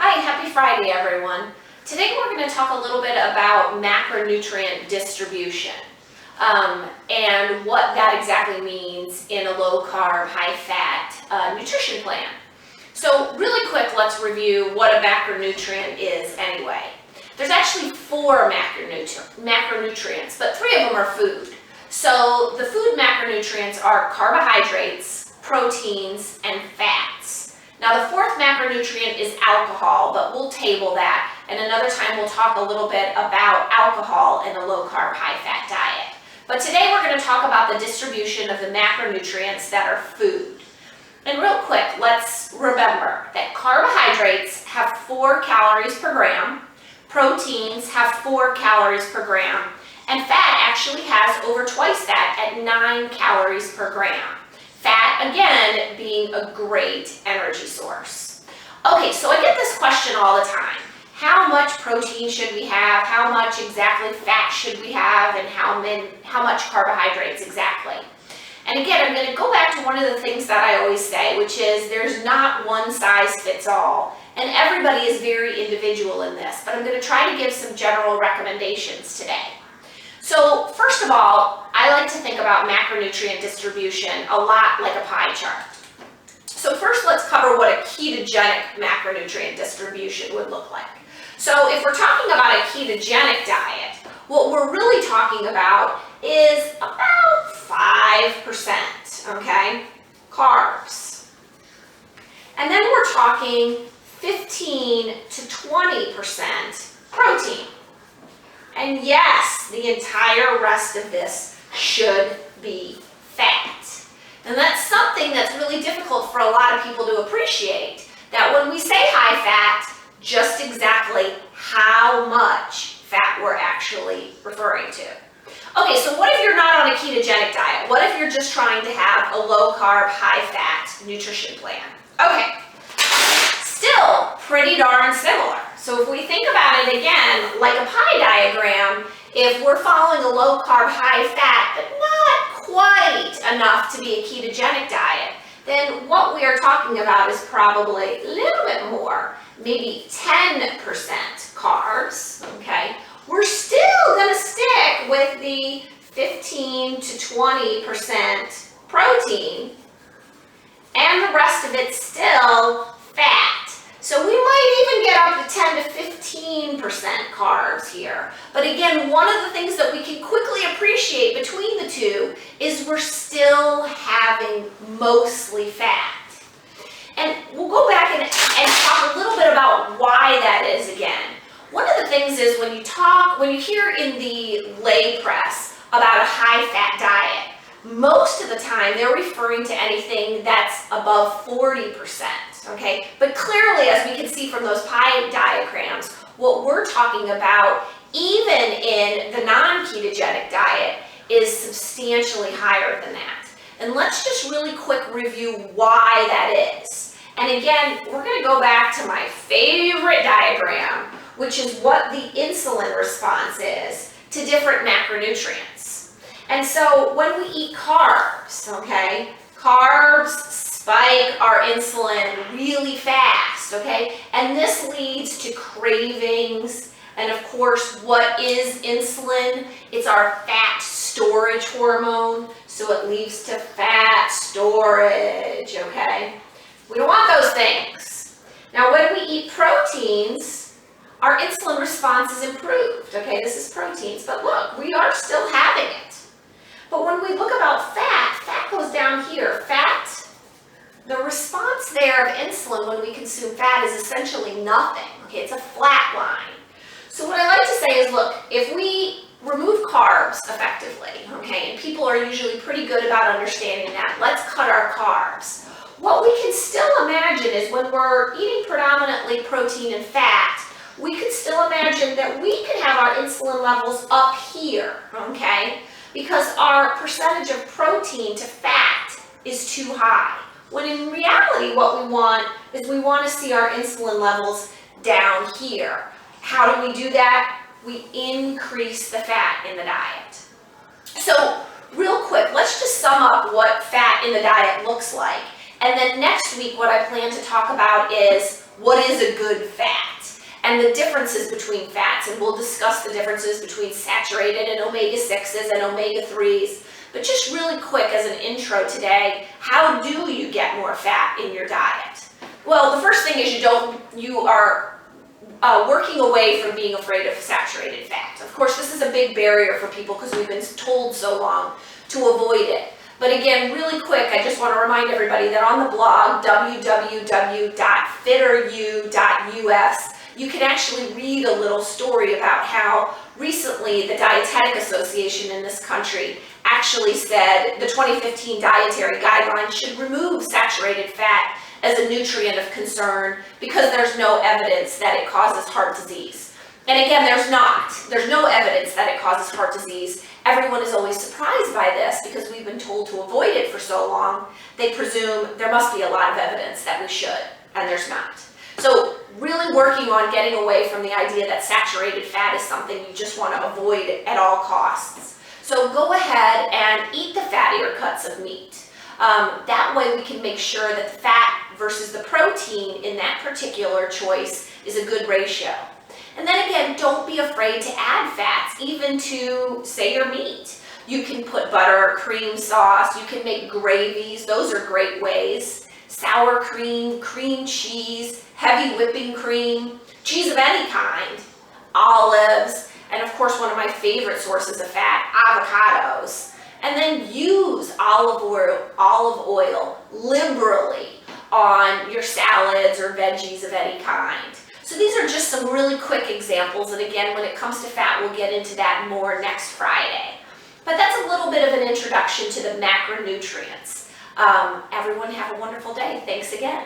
Hi, happy Friday everyone. Today we're going to talk a little bit about macronutrient distribution and what that exactly means in a low carb, high fat nutrition plan. So really quick, let's review what a macronutrient is anyway. There's actually 4 macronutrients, but 3 of them are food. So the food macronutrients are carbohydrates, proteins, and fats. Now the 4th macronutrient is alcohol, but we'll table that, and another time we'll talk a little bit about alcohol in a low carb, high fat diet. But today we're going to talk about the distribution of the macronutrients that are food. And real quick, let's remember that carbohydrates have 4 calories per gram, proteins have 4 calories per gram, and fat actually has over twice that at 9 calories per gram. Fat, again, being a great energy source. Okay, so I get this question all the time. How much protein should we have? How much exactly fat should we have? And how much carbohydrates exactly? And again, I'm going to go back to one of the things that I always say, which is there's not one size fits all. And everybody is very individual in this, but I'm going to try to give some general recommendations today. So first of all, I like to think about macronutrient distribution a lot like a pie chart. So first let's cover what a ketogenic macronutrient distribution would look like. So if we're talking about a ketogenic diet, what we're really talking about is about 5%, okay, carbs. And then we're talking 15 to 20% protein. And yes, the entire rest of this should be fat. And that's something that's really difficult for a lot of people to appreciate, that when we say high fat, just exactly how much fat we're actually referring to. Okay, so what if you're not on a ketogenic diet? What if you're just trying to have a low carb, high fat nutrition plan? Okay, still pretty darn similar. So if we think about it again, like a pie diagram, if we're following a low carb, high fat, but not quite enough to be a ketogenic diet, then what we are talking about is probably a little bit more, maybe 10% carbs, okay? We're still gonna stick with the 15 to 20% protein, and the rest of it still fat. So we might even get up to 10 to 15% carbs here. But again, one of the things that we can quickly appreciate between the two is we're still having mostly fat. And we'll go back and talk a little bit about why that is again. One of the things is when you hear in the lay press about a high fat diet, most of the time they're referring to anything that's above 40%, okay? But clearly, as we can see from those pie diagrams, what we're talking about, even in the non-ketogenic diet, is substantially higher than that. And let's just really quick review why that is. And again, we're gonna go back to my favorite diagram, which is what the insulin response is to different macronutrients. And so when we eat carbs, okay, carbs spike our insulin really fast, okay? And this leads to cravings. And of course, what is insulin? It's our fat storage hormone, so it leads to fat storage, okay? We don't want those things. Now, when we eat proteins, our insulin response is improved, okay? This is proteins, but look, we are still having it. But when we look about fat, fat goes down here. Fat, the response there of insulin when we consume fat is essentially nothing, okay? It's a flat line. So what I like to say is, look, if we remove carbs effectively, okay, and people are usually pretty good about understanding that, let's cut our carbs. What we can still imagine is when we're eating predominantly protein and fat, we could still imagine that we could have our insulin levels up here, okay? Because our percentage of protein to fat is too high. When in reality, what we want is we want to see our insulin levels down here. How do we do that? We increase the fat in the diet. So real quick, let's just sum up what fat in the diet looks like. And then next week, what I plan to talk about is what is a good fat and the differences between fats. And we'll discuss the differences between saturated and omega-6s and omega-3s. But just really quick as an intro today, how do you get more fat in your diet? Well, the first thing is you are working away from being afraid of saturated fat. Of course, this is a big barrier for people because we've been told so long to avoid it. But again, really quick, I just want to remind everybody that on the blog, www.fitteru.us, you can actually read a little story about how recently the Dietetic Association in this country actually said the 2015 dietary guidelines should remove saturated fat as a nutrient of concern because there's no evidence that it causes heart disease. And again, there's no evidence that it causes heart disease. Everyone is always surprised by this because we've been told to avoid it for so long. They presume there must be a lot of evidence that we should, and there's not. So really working on getting away from the idea that saturated fat is something you just want to avoid at all costs. So go ahead and eat the fattier cuts of meat. That way we can make sure that the fat versus the protein in that particular choice is a good ratio. And then again, don't be afraid to add fats, even to, say, your meat. You can put butter, cream sauce, you can make gravies, those are great ways. Sour cream, cream cheese, heavy whipping cream, cheese of any kind, olives, and of course one of my favorite sources of fat, avocados. And then use olive oil liberally on your salads or veggies of any kind. So these are just some really quick examples, and again, when it comes to fat, we'll get into that more next Friday. But that's a little bit of an introduction to the macronutrients. Everyone have a wonderful day. Thanks again.